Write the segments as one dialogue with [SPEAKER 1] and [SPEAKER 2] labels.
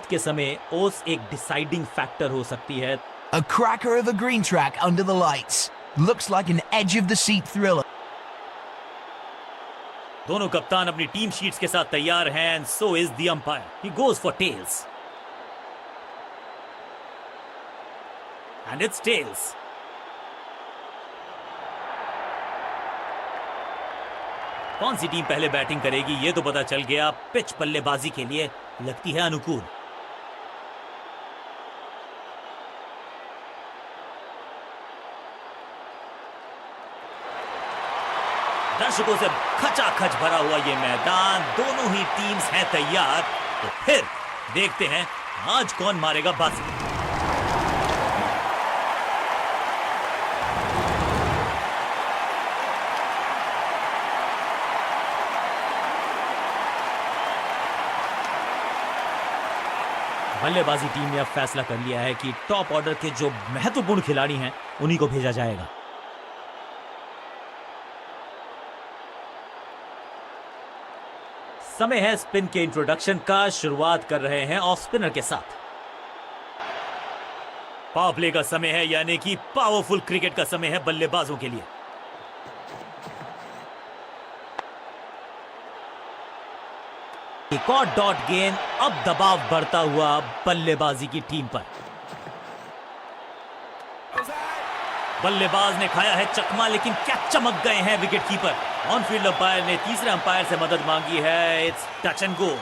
[SPEAKER 1] शुरुआत के समय ओस एक डिसाइडिंग फैक्टर हो सकती है।
[SPEAKER 2] A cracker of a green track under the lights. Looks like an edge of the seat thriller.
[SPEAKER 1] दोनों कप्तान अपनी टीम शीट्स के साथ तैयार हैं and so is the umpire. He goes for tails and it's tails. कौन सी team पहले बैटिंग करेगी ये तो पता चल गया। पिच बल्लेबाजी के लिए लगती है अनुकूल। दर्शकों से खचाखच भरा हुआ ये मैदान, दोनों ही टीम्स हैं तैयार। तो फिर देखते हैं आज कौन मारेगा बाजी। बल्लेबाजी टीम ने अब फैसला कर लिया है कि टॉप ऑर्डर के जो महत्वपूर्ण खिलाड़ी हैं उन्हीं को भेजा जाएगा। समय है स्पिन के इंट्रोडक्शन का। शुरुआत कर रहे हैं ऑफ स्पिनर के साथ। पावर प्ले का समय है, यानी कि पावरफुल क्रिकेट का समय है बल्लेबाजों के लिए। एक और डॉट गेंद। अब दबाव बढ़ता हुआ बल्लेबाजी की टीम पर। बल्लेबाज ने खाया है चकमा, लेकिन क्या चमक गए हैं wicket keeper. On field umpire ने तीसरे अंपायर से मदद मांगी है। It's touch and go.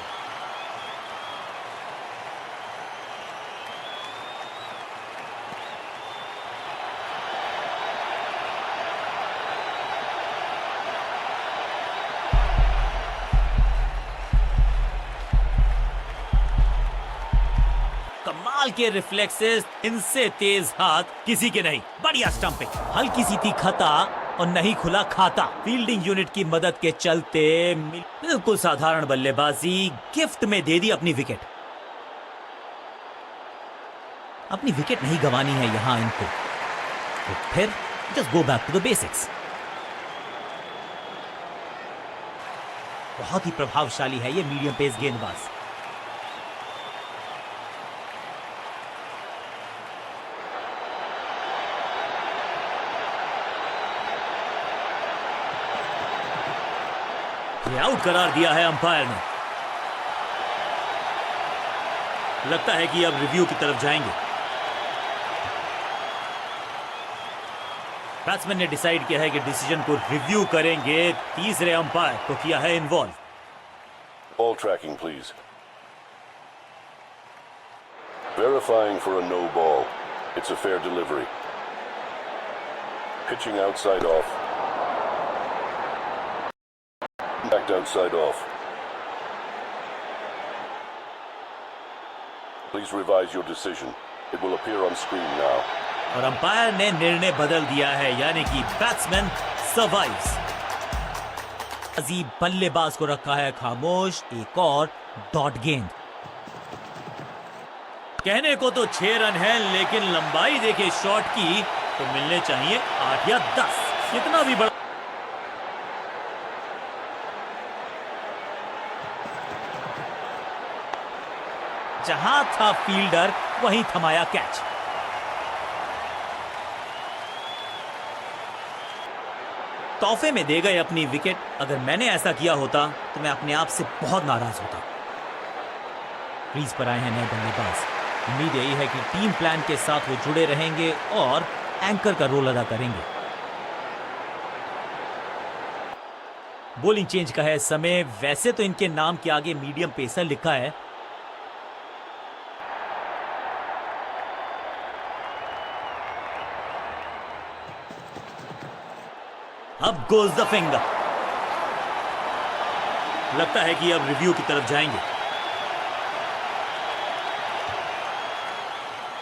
[SPEAKER 1] कमाल के रिफ्लेक्सेस, इनसे तेज हाथ किसी के नहीं। बढ़िया स्टंपिंग, हल्की सी थी खता और नहीं खुला खाता। फील्डिंग यूनिट की मदद के चलते बिल्कुल साधारण बल्लेबाजी, गिफ्ट में दे दी अपनी विकेट। अपनी विकेट नहीं गंवानी है यहां इनको, तो फिर just go back to the basics. बहुत ही प्रभावशाली है ये मीडियम पेस गेंदबाज। आउट करार दिया है अंपायर ने। लगता है कि अब रिव्यू की तरफ जाएंगे। बैट्समैन ने डिसाइड किया है कि डिसीजन को रिव्यू करेंगे। तीसरे अंपायर को किया है involve.
[SPEAKER 3] Ball tracking, please. Verifying for a no ball. It's a fair delivery. Pitching outside off. Backed outside off. Please revise your decision. It will appear on screen now.
[SPEAKER 1] और umpire ने निर्णय बदल दिया है, यानी कि बैट्समैन सर्वाइव्स। अजीब बल्लेबाज को रखा है खामोश। एक और डॉट गेंद। कहने को तो 6 रन है, लेकिन लंबाई देखे शॉट की तो मिलने चाहिए 8 या 10। कितना भी बड़ा जहां था फील्डर वहीं थमाया कैच। तोहफे में दे गए अपनी विकेट। अगर मैंने ऐसा किया होता तो मैं अपने आप से बहुत नाराज होता। क्रीज पर आए हैं नए बल्लेबाज। उम्मीद यही है कि टीम प्लान के साथ वो जुड़े रहेंगे और एंकर का रोल अदा करेंगे। बॉलिंग चेंज का है समय। वैसे तो इनके नाम के आगे मीडियम पेसर लिखा है। अब गोज द फिंगर। लगता है कि अब रिव्यू की तरफ जाएंगे।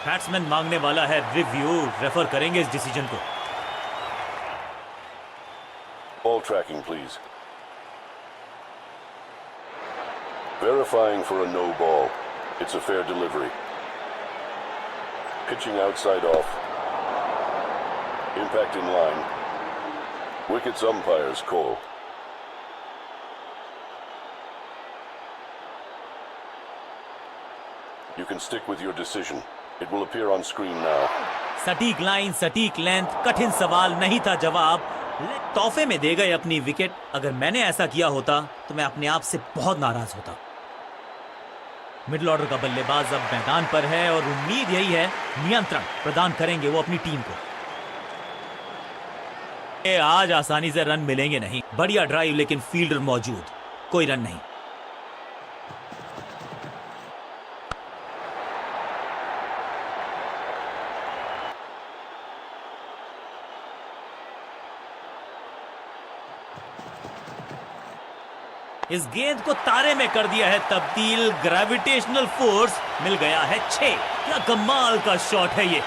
[SPEAKER 1] बैट्समैन मांगने वाला है रिव्यू। रेफर करेंगे इस डिसीजन को।
[SPEAKER 3] Ball tracking, please. Verifying for a no ball. It's a fair delivery. Pitching outside off. Impact in line. Wickets umpire's call. can stick with your decision. It will appear on screen now.
[SPEAKER 1] सटीक line, सटीक length, कठिन सवाल नहीं था जवाब। तोहफे में दे गए अपनी विकेट। अगर मैंने ऐसा किया होता तो मैं अपने आप से बहुत नाराज होता। मिडिल ऑर्डर का बल्लेबाज अब मैदान पर है और उम्मीद यही है नियंत्रण प्रदान करेंगे वो अपनी टीम को। आज आसानी से रन मिलेंगे नहीं। बढ़िया ड्राइव लेकिन फील्डर मौजूद, कोई रन नहीं। इस गेंद को तारे में कर दिया है तब्दील। ग्रेविटेशनल फोर्स मिल गया है 6। क्या कमाल का शॉट है ये।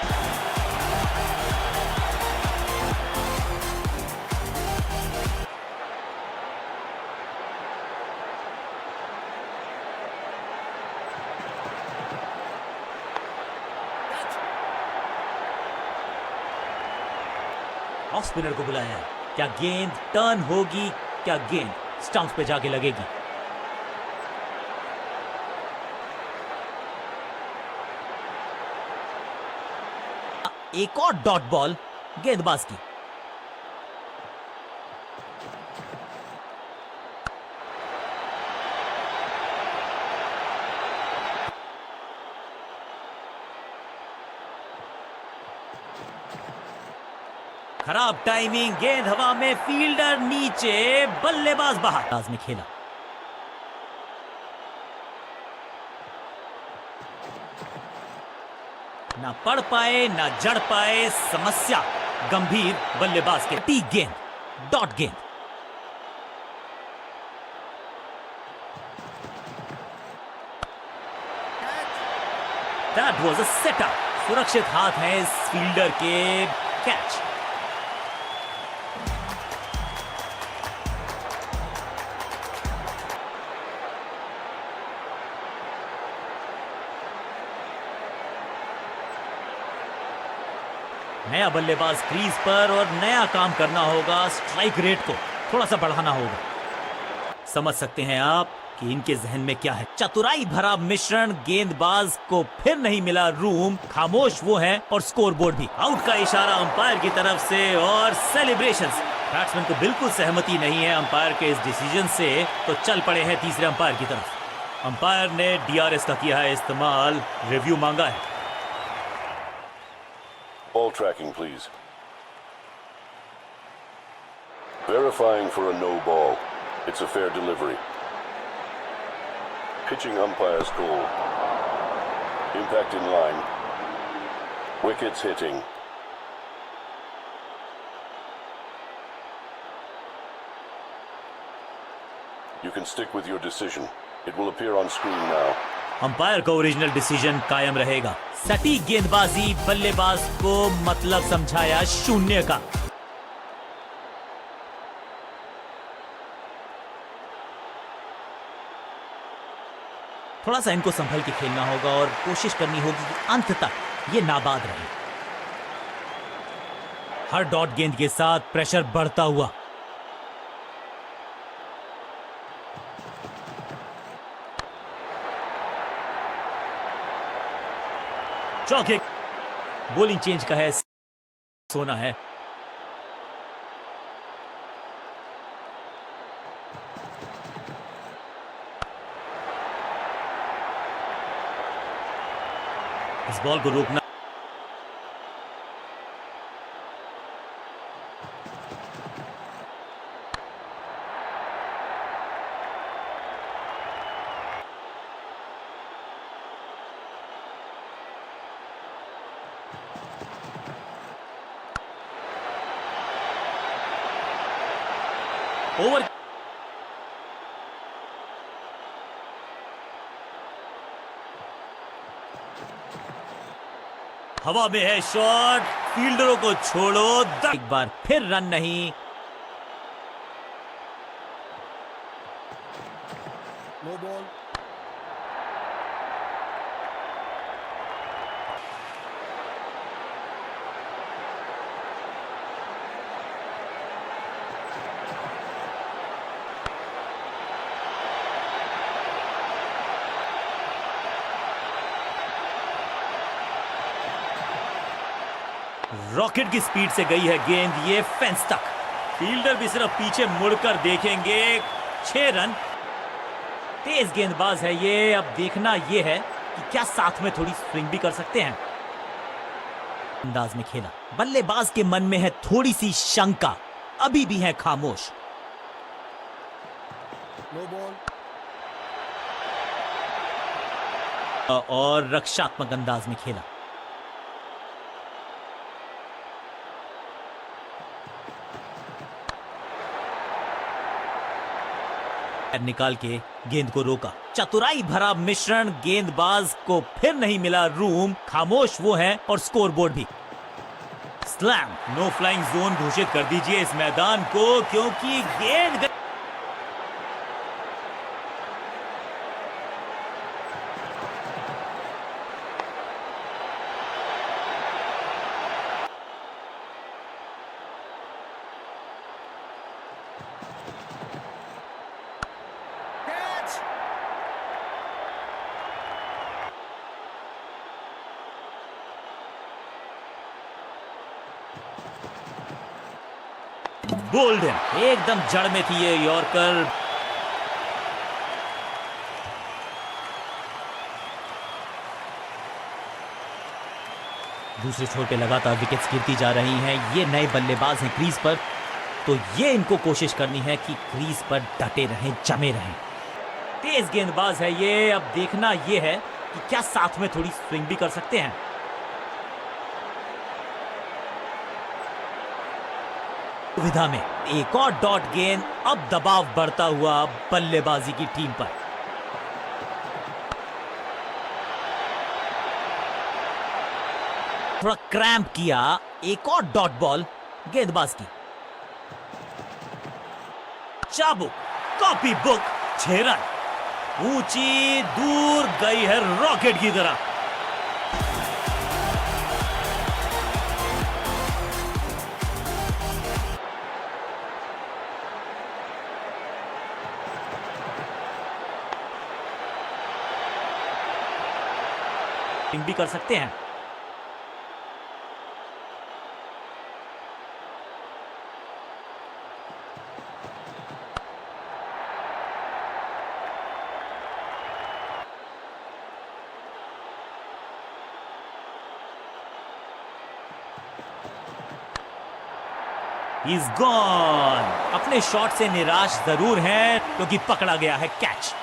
[SPEAKER 1] ऑफ स्पिनर को बुलाया है। क्या गेंद टर्न होगी? क्या गेंद स्टंप्स पे जाके लगेगी? एक और डॉट बॉल गेंदबाज की। खराब टाइमिंग, गेंद हवा में, फील्डर नीचे, बल्लेबाज बाहर। अंदाज में खेला। ना पढ़ पाए ना जड़ पाए, समस्या गंभीर बल्लेबाज के। टी गेंद, डॉट गेंद। That was a setup. सुरक्षित हाथ है इस फील्डर के। कैच। नया बल्लेबाज क्रीज पर और नया काम करना होगा। स्ट्राइक रेट को थोड़ा सा बढ़ाना होगा। समझ सकते हैं आप कि इनके जहन में क्या है। चतुराई भरा मिश्रण। गेंदबाज को फिर नहीं मिला रूम। खामोश वो है और स्कोरबोर्ड भी। आउट का इशारा अंपायर की तरफ से और सेलिब्रेशंस। बैट्समैन को बिल्कुल सहमति नहीं है अंपायर के इस डिसीजन से, तो चल पड़े हैं तीसरे अंपायर की तरफ। अंपायर ने डीआरएस का किया है इस्तेमाल। रिव्यू मांगा है।
[SPEAKER 3] Ball tracking, please. Verifying for a no ball. It's a fair delivery. Pitching umpire's call. Impact in line. Wickets hitting. You can stick with your decision. It will appear on screen now.
[SPEAKER 1] Umpire का original decision कायम रहेगा। सटीक गेंदबाजी, बल्लेबाज को मतलब समझाया शून्य का। थोड़ा सा इनको संभल के खेलना होगा और कोशिश करनी होगी कि अंत तक ये नाबाद रहे। हर डॉट गेंद के साथ प्रेशर बढ़ता हुआ। चौके। बॉलिंग चेंज का है, सोना है। इस बॉल को रोकना। ओवर। हवा में है शॉट। फील्डरों को छोड़ो। एक बार फिर रन नहीं।
[SPEAKER 4] No ball.
[SPEAKER 1] रॉकेट की स्पीड से गई है गेंद ये फेंस तक। फील्डर भी सिर्फ पीछे मुड़कर देखेंगे। 6 रन। तेज गेंदबाज है ये। अब देखना ये है कि क्या साथ में थोड़ी स्विंग भी कर सकते हैं। अंदाज में खेला। बल्लेबाज के मन में है थोड़ी सी शंका, अभी भी है खामोश। और रक्षात्मक अंदाज में खेला। निकाल के गेंद को रोका। चतुराई भरा मिश्रण। गेंदबाज को फिर नहीं मिला रूम। खामोश वो है और स्कोरबोर्ड भी। स्लैम। नो फ्लाइंग जोन घोषित कर दीजिए इस मैदान को, क्योंकि गेंद बोल्डन एकदम जड़ में थी ये यॉर्कर। दूसरे छोर पे लगातार विकेट्स गिरती जा रही हैं। ये नए बल्लेबाज हैं क्रीज पर, तो ये इनको कोशिश करनी है कि क्रीज पर डटे रहें, जमे रहें। तेज गेंदबाज है ये। अब देखना ये है कि क्या साथ में थोड़ी स्विंग भी कर सकते हैं। सुविधा में एक और डॉट गेंद। अब दबाव बढ़ता हुआ बल्लेबाजी की टीम पर। थोड़ा क्रैम्प किया। एक और डॉट बॉल गेंदबाज की। चाबुक, कॉपी बुक। 6 रन। ऊंची दूर गई है रॉकेट की तरह। भी कर सकते हैं। He's gone। अपने शॉट से निराश जरूर हैं क्योंकि पकड़ा गया है कैच।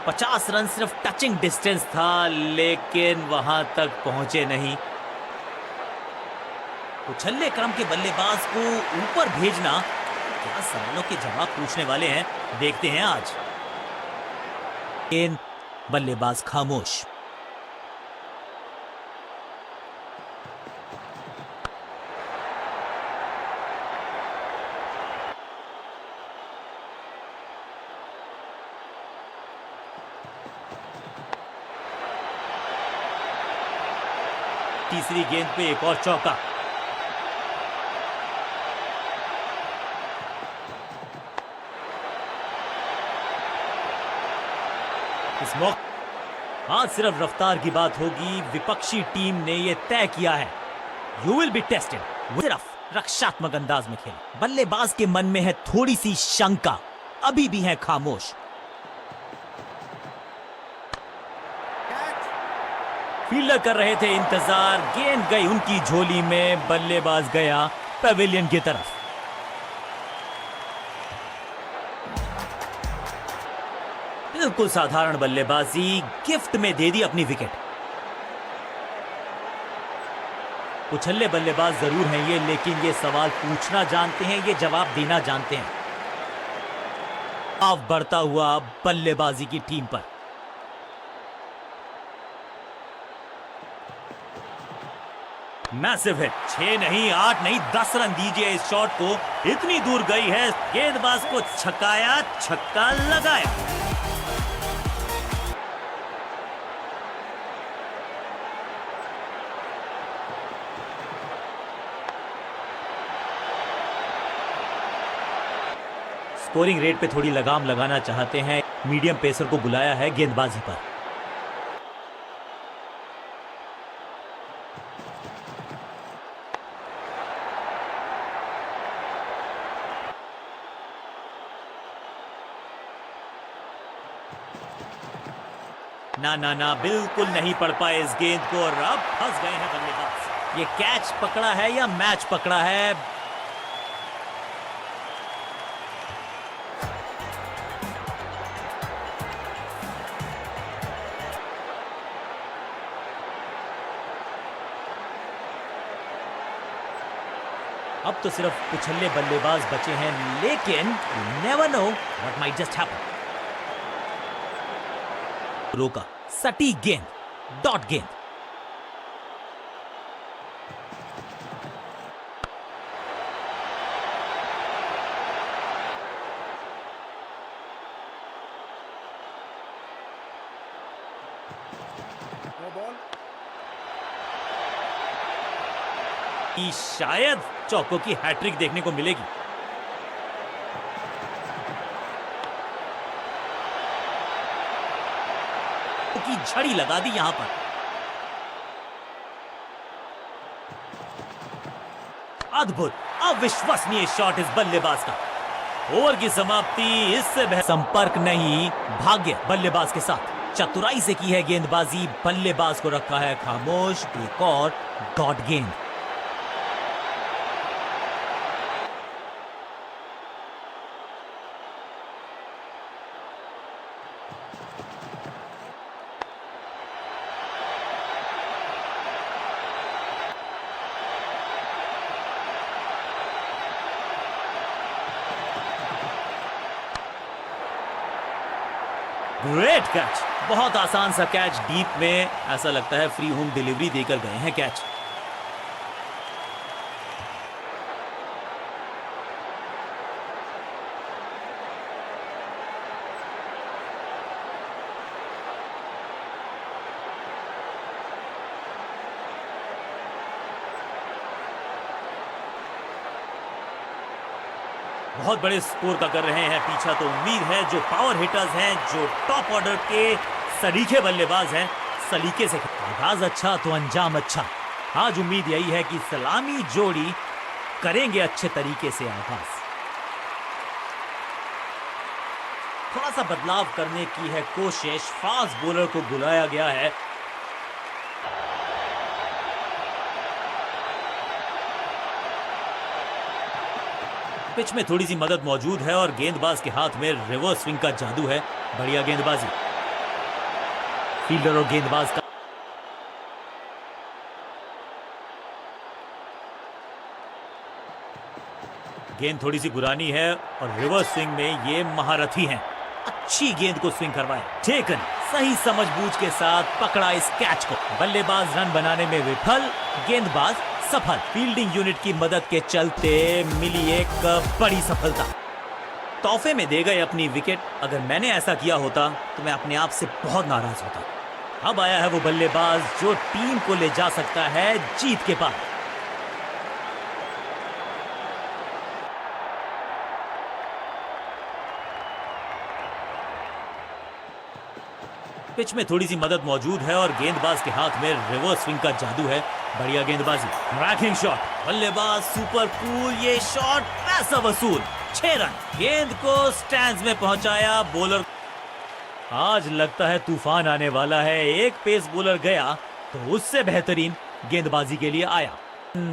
[SPEAKER 1] पचास रन सिर्फ टचिंग डिस्टेंस था, लेकिन वहां तक पहुंचे नहीं। उछल्ले क्रम के बल्लेबाज को ऊपर भेजना, क्या सवालों के जवाब पूछने वाले हैं, देखते हैं आज। बल्लेबाज खामोश। तीसरी गेंद पे एक और चौका। इस मौके आज सिर्फ रफ्तार की बात होगी। विपक्षी टीम ने यह तय किया है, यू विल बी टेस्टेड। सिर्फ रक्षात्मक अंदाज में खेले। बल्लेबाज के मन में है थोड़ी सी शंका, अभी भी है खामोश। फील्डर कर रहे थे इंतजार। गेंद गई उनकी झोली में। बल्लेबाज गया पवेलियन की तरफ। बिल्कुल साधारण बल्लेबाजी, गिफ्ट में दे दी अपनी विकेट। उछल्ले बल्लेबाज जरूर हैं ये, लेकिन ये सवाल पूछना जानते हैं, ये जवाब देना जानते हैं। अब बढ़ता हुआ बल्लेबाजी की टीम पर। Massive hit. 6 नहीं, 8 नहीं, 10 रन दीजिए इस शॉट को। इतनी दूर गई है, गेंदबाज को छकाया, छक्का लगाया। स्कोरिंग रेट पे थोड़ी लगाम लगाना चाहते हैं, मीडियम पेसर को बुलाया है गेंदबाजी पर। ना ना ना, बिल्कुल नहीं पढ़ पाए इस गेंद को और अब फंस गए हैं बल्लेबाज। ये कैच पकड़ा है या मैच पकड़ा है? अब तो सिर्फ उछल्ले बल्लेबाज बचे हैं, लेकिन never know what might just happen. रोका, सटीक गेंद, डॉट गेंद। शायद चौकों की हैट्रिक देखने को मिलेगी। की झड़ी लगा दी यहां पर। अद्भुत, अविश्वसनीय शॉट इस बल्लेबाज का। ओवर की समाप्ति, इससे संपर्क नहीं, भाग्य बल्लेबाज के साथ। चतुराई से की है गेंदबाजी, बल्लेबाज को रखा है खामोश। एक और डॉट गेंद। ग्रेट कैच, बहुत आसान सा कैच डीप में। ऐसा लगता है फ्री होम डिलीवरी देकर गए हैं कैच। बहुत बड़े स्कोर का कर रहे हैं पीछा, तो उम्मीद है जो पावर हिटर्स हैं, जो टॉप ऑर्डर के सलीके बल्लेबाज हैं, सलीके से। आगाज अच्छा तो अंजाम अच्छा। आज उम्मीद यही है कि सलामी जोड़ी करेंगे अच्छे तरीके से आगाज। थोड़ा सा बदलाव करने की है कोशिश, फास्ट बॉलर को बुलाया गया है। पिच में थोड़ी सी मदद मौजूद है और गेंदबाज के हाथ में रिवर्स स्विंग का जादू है। बढ़िया गेंदबाजी, फील्डर और गेंदबाज का। गेंद थोड़ी सी पुरानी है और रिवर्स स्विंग में ये महारथी हैं। अच्छी गेंद को स्विंग करवाया। टेकन, सही समझबूझ के साथ पकड़ा इस कैच को। बल्लेबाज रन बनाने में विफल, गेंदबाज सफल। फील्डिंग यूनिट की मदद के चलते मिली एक बड़ी सफलता। तोहफे में दे गए अपनी विकेट। अगर मैंने ऐसा किया होता तो मैं अपने आप से बहुत नाराज होता। अब आया है वो बल्लेबाज जो टीम को ले जा सकता है जीत के पार। पिच में थोड़ी सी मदद मौजूद है और गेंदबाज के हाथ में रिवर्स स्विंग का जादू है। बढ़िया गेंदबाजी, रैकिंग शॉट, बल्लेबाज सुपर कूल। ये शॉट पैसा वसूल, 6 रन। गेंद को स्टैंड्स में पहुंचाया बॉलर। आज लगता है तूफान आने वाला है। एक पेस बॉलर गया तो उससे बेहतरीन गेंदबाजी के लिए आया।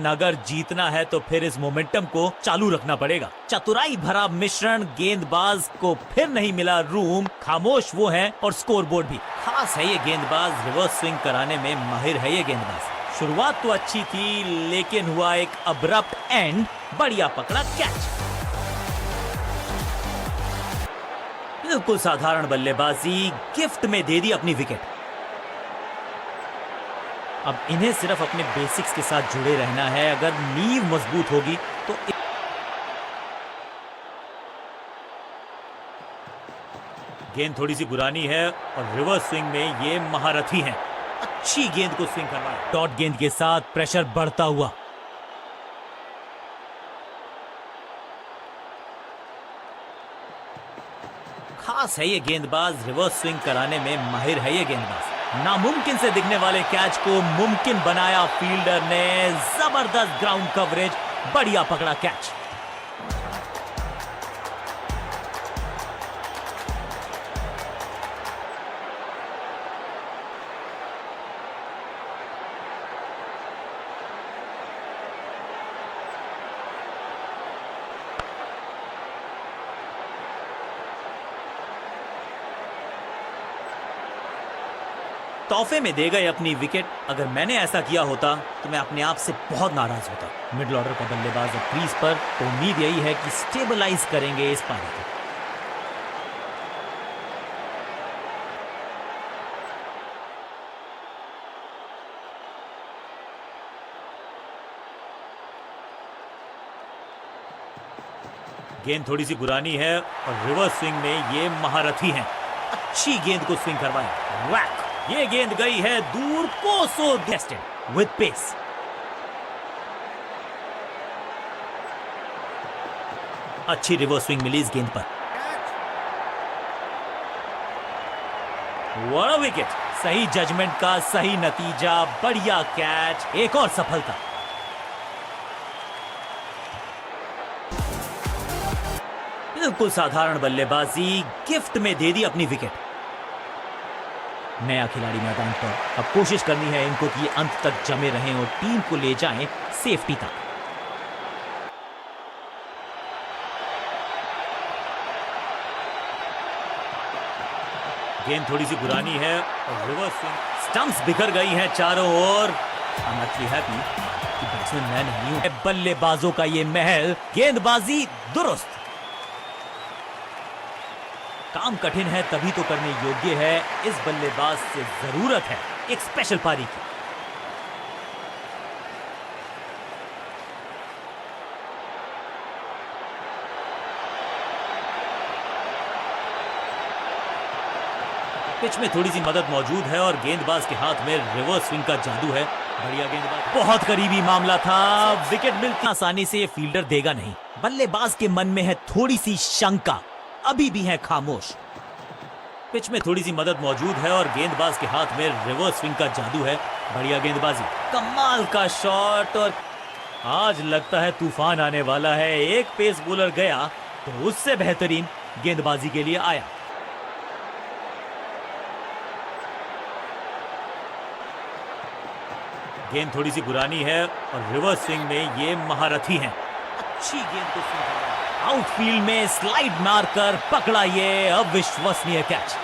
[SPEAKER 1] अगर जीतना है तो फिर इस मोमेंटम को चालू रखना पड़ेगा। चतुराई भरा मिश्रण, गेंदबाज को फिर नहीं मिला रूम। खामोश वो है और स्कोरबोर्ड भी। खास है ये गेंदबाज, रिवर्स स्विंग कराने में माहिर है ये गेंदबाज। शुरुआत तो अच्छी थी लेकिन हुआ एक अब्रप्ट एंड। बढ़िया पकड़ा कैच। बिल्कुल साधारण बल्लेबाजी, गिफ्ट में दे दी अपनी विकेट। अब इन्हें सिर्फ अपने बेसिक्स के साथ जुड़े रहना है। अगर नींव मजबूत होगी तो गेंद थोड़ी सी पुरानी है और रिवर्स स्विंग में ये महारथी हैं। अच्छी गेंद को स्विंग करवाया। डॉट गेंद के साथ प्रेशर बढ़ता हुआ। खास है ये गेंदबाज, रिवर्स स्विंग कराने में माहिर है ये गेंदबाज। नामुमकिन से दिखने वाले कैच को मुमकिन बनाया फील्डर ने। जबरदस्त ग्राउंड कवरेज, बढ़िया पकड़ा कैच। तोहफे में दे गए अपनी विकेट। अगर मैंने ऐसा किया होता तो मैं अपने आप से बहुत नाराज होता। मिडिल ऑर्डर का बल्लेबाज अब क्रीज पर, तो उम्मीद यही है कि स्टेबलाइज करेंगे इस पारी को। गेंद थोड़ी सी पुरानी है और रिवर्स स्विंग में ये महारथी हैं। अच्छी गेंद को स्विंग करवाया, वैक। ये गेंद गई है दूर, कोसों डिस्टेंस विद पेस। अच्छी रिवर्स स्विंग मिली इस गेंद पर। व्हाट अ विकेट, सही जजमेंट का सही नतीजा, बढ़िया कैच, एक और सफलता। बिल्कुल साधारण बल्लेबाजी, गिफ्ट में दे दी अपनी विकेट। नया खिलाड़ी मैदान पर, अब कोशिश करनी है इनको कि अंत तक जमे रहें और टीम को ले जाएं सेफ्टी तक। गेंद थोड़ी सी पुरानी है और रिवर्स स्विंग, स्टंप्स बिखर गई हैं चारों ओर। आई एम एक्चुअली हैप्पी कि बैट्समैन मैं नहीं हूं। बल्लेबाजों का ये महल, गेंदबाजी दुरुस्त। काम कठिन है तभी तो करने योग्य है। इस बल्लेबाज से जरूरत है एक स्पेशल पारी की। पिच में थोड़ी सी मदद मौजूद है और गेंदबाज के हाथ में रिवर्स स्विंग का जादू है। बढ़िया गेंदबाज, बहुत करीबी मामला था। विकेट मिलती आसानी से ये फील्डर देगा नहीं। बल्लेबाज के मन में है थोड़ी सी शंका, अभी भी है खामोश। पिच में थोड़ी सी मदद मौजूद है और गेंदबाज के हाथ में रिवर्स स्विंग का जादू है। बढ़िया गेंदबाजी, कमाल का शॉट। और आज लगता है तूफान आने वाला है। एक पेस बॉलर गया तो उससे बेहतरीन गेंदबाजी के लिए आया। गेंद थोड़ी सी पुरानी है और रिवर्स स्विंग में ये महारथी हैं। अच्छी गेंद को स्विंग करवाया, आउटफील्ड में स्लाइड मारकर पकड़ा ये अविश्वसनीय कैच।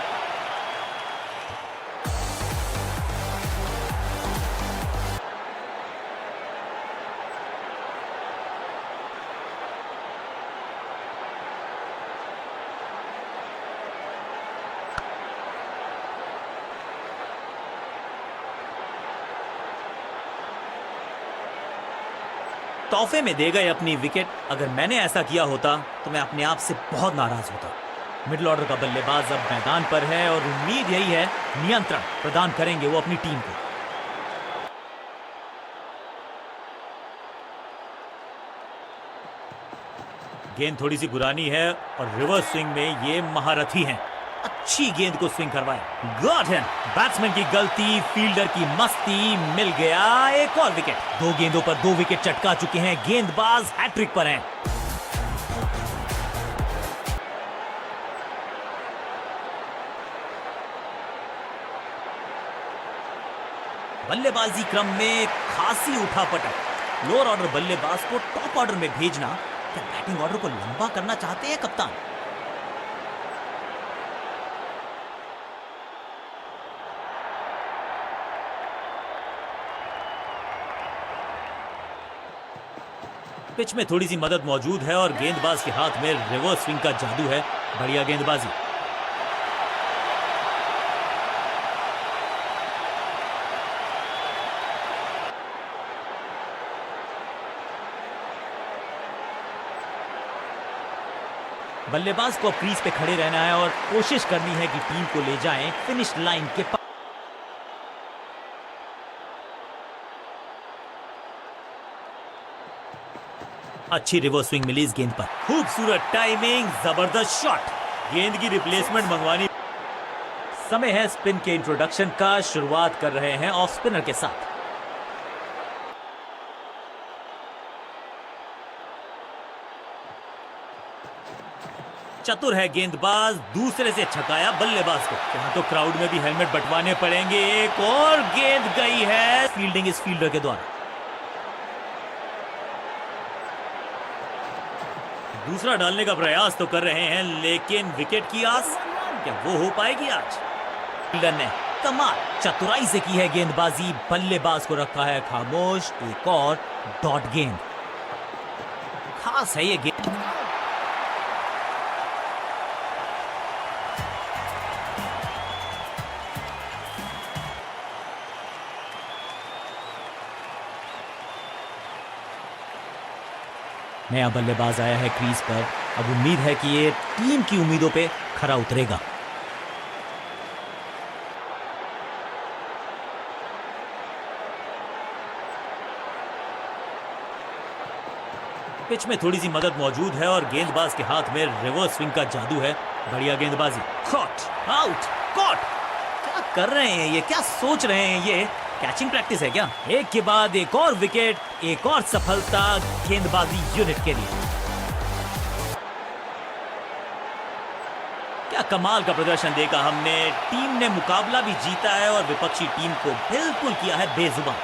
[SPEAKER 1] तोहफे में दे गए अपनी विकेट। अगर मैंने ऐसा किया होता तो मैं अपने आप से बहुत नाराज होता। मिडिल ऑर्डर का बल्लेबाज अब मैदान पर है और उम्मीद यही है नियंत्रण प्रदान करेंगे वो अपनी टीम को। गेंद थोड़ी सी पुरानी है और रिवर्स स्विंग में ये महारथी हैं। अच्छी गेंद को स्विंग करवाया, गॉट हिम। बैट्समैन की गलती, फील्डर की मस्ती, मिल गया एक और विकेट। दो गेंदों पर दो विकेट चटका चुके हैं गेंदबाज, हैट्रिक पर हैं। बल्लेबाजी क्रम में खासी उठापटक। लोअर ऑर्डर बल्लेबाज को टॉप ऑर्डर में भेजना, क्या बैटिंग ऑर्डर को लंबा करना चाहते हैं कप्तान? पिच में थोड़ी सी मदद मौजूद है और गेंदबाज के हाथ में रिवर्स स्विंग का जादू है। बढ़िया गेंदबाजी। बल्लेबाज को क्रीज पे खड़े रहना है और कोशिश करनी है कि टीम को ले जाएं फिनिश लाइन के पास। अच्छी रिवर्स स्विंग मिली इस गेंद पर। खूबसूरत टाइमिंग, जबरदस्त शॉट। गेंद की रिप्लेसमेंट मंगवानी। समय है स्पिन के इंट्रोडक्शन का। शुरुआत कर रहे हैं ऑफ स्पिनर के साथ। चतुर है गेंदबाज, दूसरे से छकाया बल्लेबाज को। यहाँ तो क्राउड में भी हेलमेट बंटवाने पड़ेंगे। एक और गेंद गई है। फील्डिंग इस फील्डर के द्वारा। दूसरा डालने का प्रयास तो कर रहे हैं, लेकिन विकेट की आस क्या वो हो पाएगी आज? फील्डर ने कमाल चतुराई से की है गेंदबाजी, बल्लेबाज को रखा है खामोश। एक और डॉट गेंद। खास है ये गेंद। नया बल्लेबाज आया है क्रीज पर। अब उम्मीद है कि ये टीम की उम्मीदों पे खरा उतरेगा। पिच में थोड़ी सी मदद मौजूद है और गेंदबाज के हाथ में रिवर्स स्विंग का जादू है। बढ़िया गेंदबाजी। Caught, out, caught. क्या कर रहे हैं ये? क्या सोच रहे हैं ये? कैचिंग प्रैक्टिस है क्या? एक के बाद एक और विकेट, एक और सफलता गेंदबाजी यूनिट के लिए। क्या कमाल का प्रदर्शन देखा हमने। टीम ने मुकाबला भी जीता है और विपक्षी टीम को बिल्कुल किया है बेजुबान।